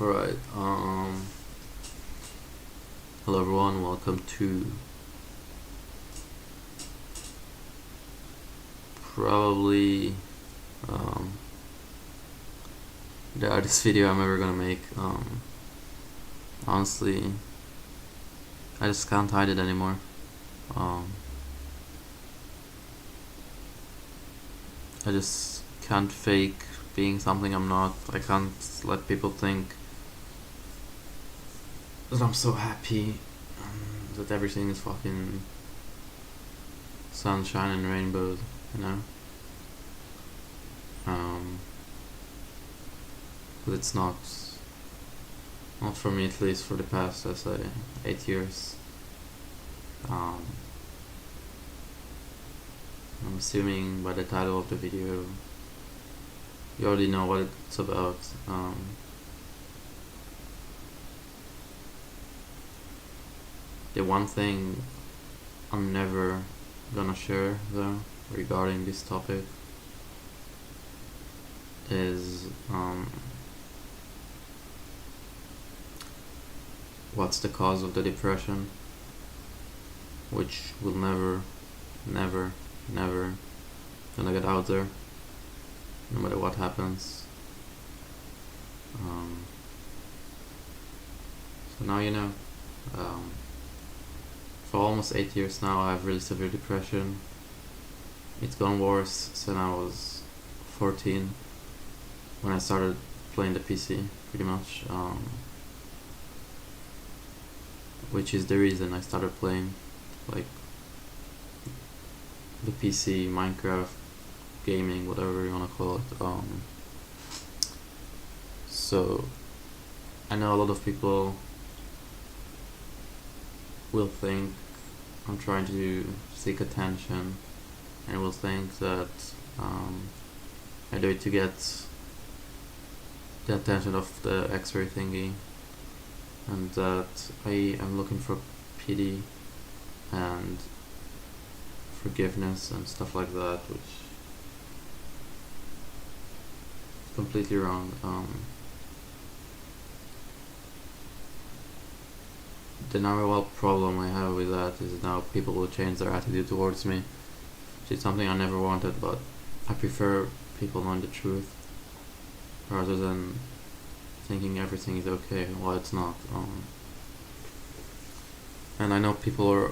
Alright, hello everyone, welcome to probably um, the hardest video I'm ever gonna make. Honestly, I just can't hide it anymore. Um, I just can't fake being something I'm not. I can't let people think that I'm so happy, that everything is fucking sunshine and rainbows, you know? But it's not. Not for me, at least for the past, let's say, 8 years. Um, I'm assuming by the title of the video, you already know what it's about. The one thing I'm never gonna share, though, regarding this topic is what's the cause of the depression, which will never gonna get out there, no matter what happens. So now you know. For almost 8 years now, I have really severe depression. It's gone worse since I was 14, when I started playing the PC, pretty much. Which is the reason I started playing, like, the PC, Minecraft, gaming, whatever you wanna call it. So, I know a lot of people will think I'm trying to seek attention, and will think that I do it to get the attention of the X-ray thingy, and that I am looking for pity and forgiveness and stuff like that, which is completely wrong. The number one problem I have with that is now people will change their attitude towards me, which is something I never wanted, but I prefer people knowing the truth rather than thinking everything is okay while it's not. And I know people are,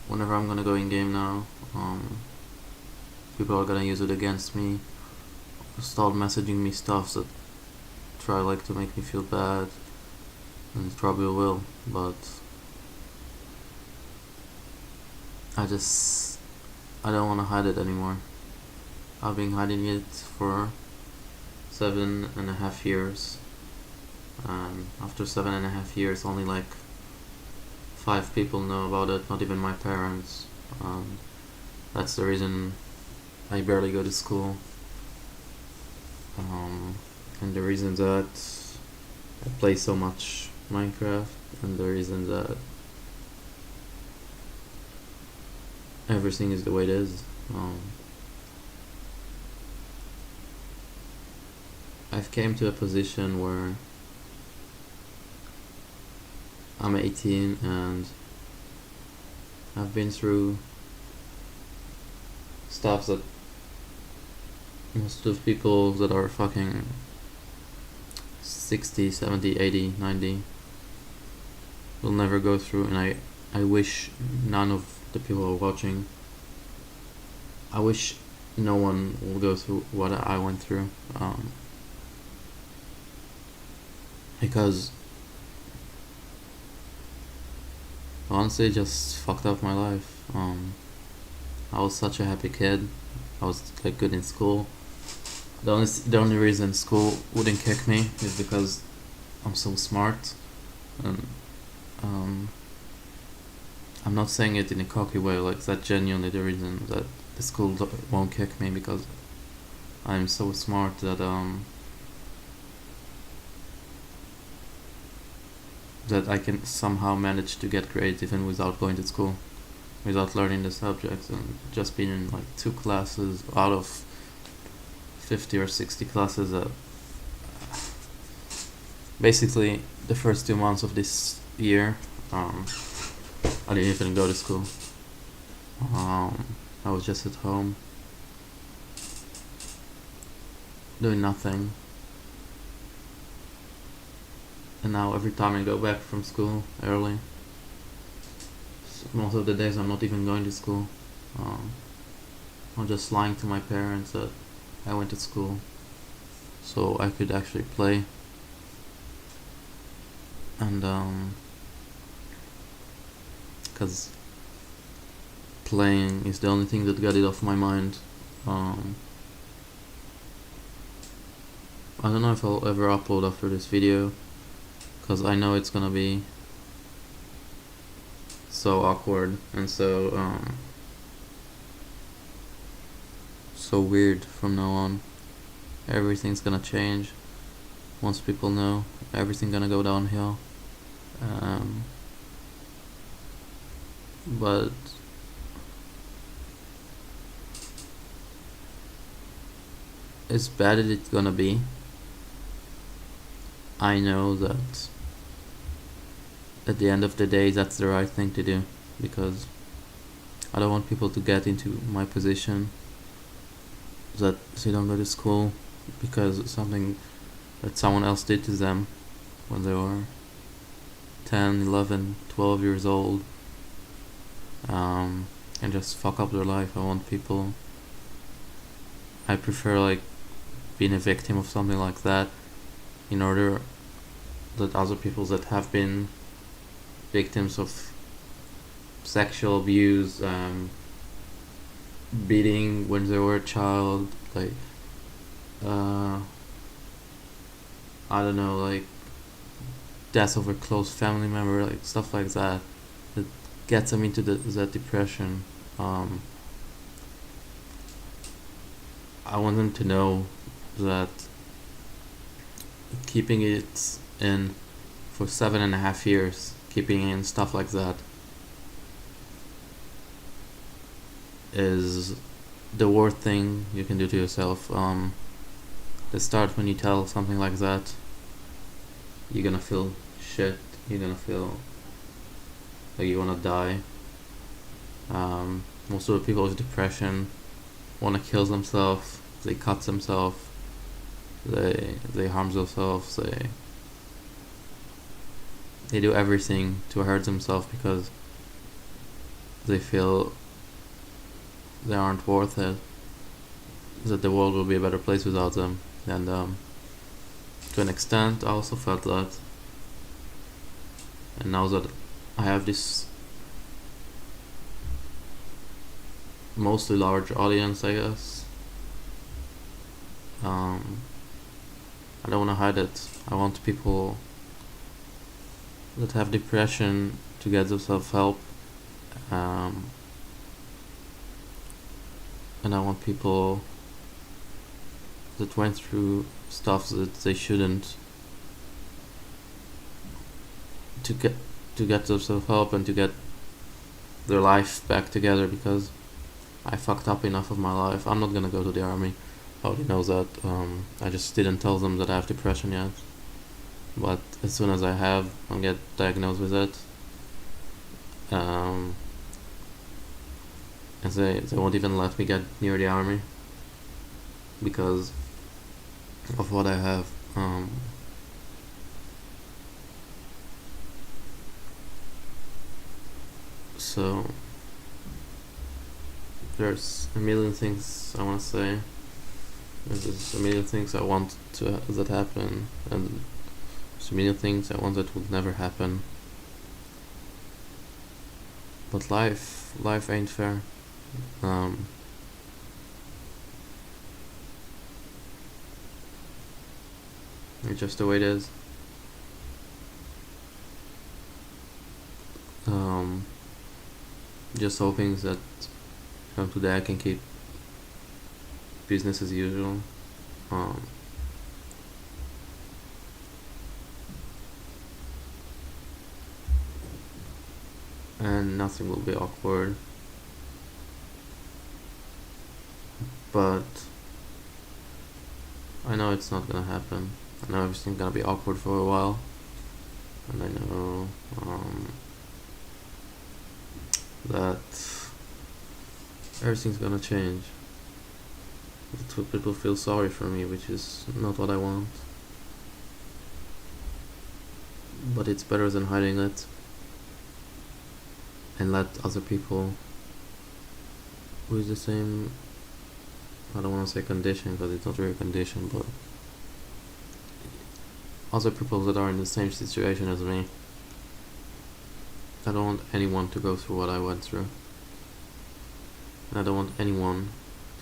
whenever I'm gonna go in game now, people are gonna use it against me, start messaging me stuff that try like to make me feel bad, and it probably will, but I don't want to hide it anymore. I've been hiding it for 7.5 years, and after 7.5 years only like 5 people know about it, not even my parents. That's the reason I barely go to school, and the reason that I play so much Minecraft, and the reason that everything is the way it is. I've came to a position where I'm 18 and I've been through stuff that most of people that are fucking 60, 70, 80, 90 will never go through, and I wish none of the people who are watching, I wish no one will go through what I went through, because honestly it just fucked up my life. I was such a happy kid. I was like good in school. The only reason school wouldn't kick me is because I'm so smart, and I'm not saying it in a cocky way, like that's genuinely the reason that the school won't kick me, because I'm so smart that that I can somehow manage to get grades even without going to school, without learning the subjects, and just being in like 2 classes out of 50 or 60 classes that basically the first 2 months of this year, I didn't even go to school. I was just at home doing nothing. And now every time I go back from school early, most of the days I'm not even going to school. I'm just lying to my parents that I went to school so I could actually play. And because playing is the only thing that got it off my mind. I don't know if I'll ever upload after this video, because I know it's gonna be so awkward and so weird from now on. Everything's gonna change once people know. Everything's gonna go downhill. But as bad as it's gonna be, I know that at the end of the day that's the right thing to do, because I don't want people to get into my position that they don't go to school because something that someone else did to them when they were 10, 11, 12 years old, and just fuck up their life. I prefer like being a victim of something like that, in order that other people that have been victims of sexual abuse, beating when they were a child, like I don't know, like death of a close family member, like stuff like that gets them into that depression. I want them to know that keeping it in for 7.5 years, keeping in stuff like that, is the worst thing you can do to yourself. The start, when you tell something like that, you're gonna feel shit. You're gonna feel like you wanna die. Most of the people with depression wanna kill themselves. They cut themselves. They harm themselves. They do everything to hurt themselves because they feel they aren't worth it, that the world will be a better place without them. And to an extent I also felt that, and now that I have this mostly large audience, I guess, I don't want to hide it. I want people that have depression to get themselves help, and I want people that went through stuff that they shouldn't to get themselves help and to get their life back together, because I fucked up enough of my life. I'm not gonna go to the army. I already know that. I just didn't tell them that I have depression yet. But as soon as I have, I'll get diagnosed with it. And they won't even let me get near the army because of what I have. So there's a million things I want to say. There's a million things I want that happen, and there's a million things I want that would never happen. But life ain't fair. It's just the way it is. Just hoping that from today I can keep business as usual. And nothing will be awkward. But I know it's not gonna happen. I know everything's gonna be awkward for a while, and I know that everything's gonna change. That's what people feel sorry for me, which is not what I want. But it's better than hiding it and let other people with the same, I don't want to say condition because it's not really a condition, but other people that are in the same situation as me. I don't want anyone to go through what I went through. And I don't want anyone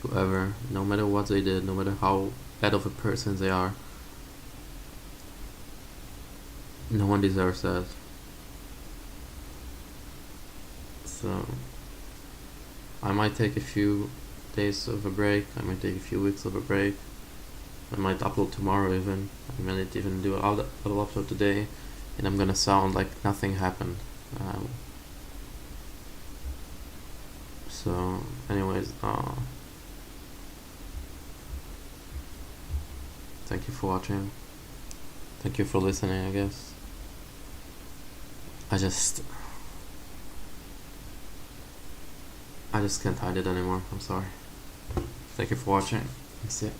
to ever, no matter what they did, no matter how bad of a person they are, no one deserves that. So I might take a few days of a break, I might take a few weeks of a break, I might upload tomorrow even, I might even do an upload today, and I'm gonna sound like nothing happened. So anyways, thank you for watching, thank you for listening, I guess. I just can't hide it anymore, I'm sorry. Thank you for watching, that's it.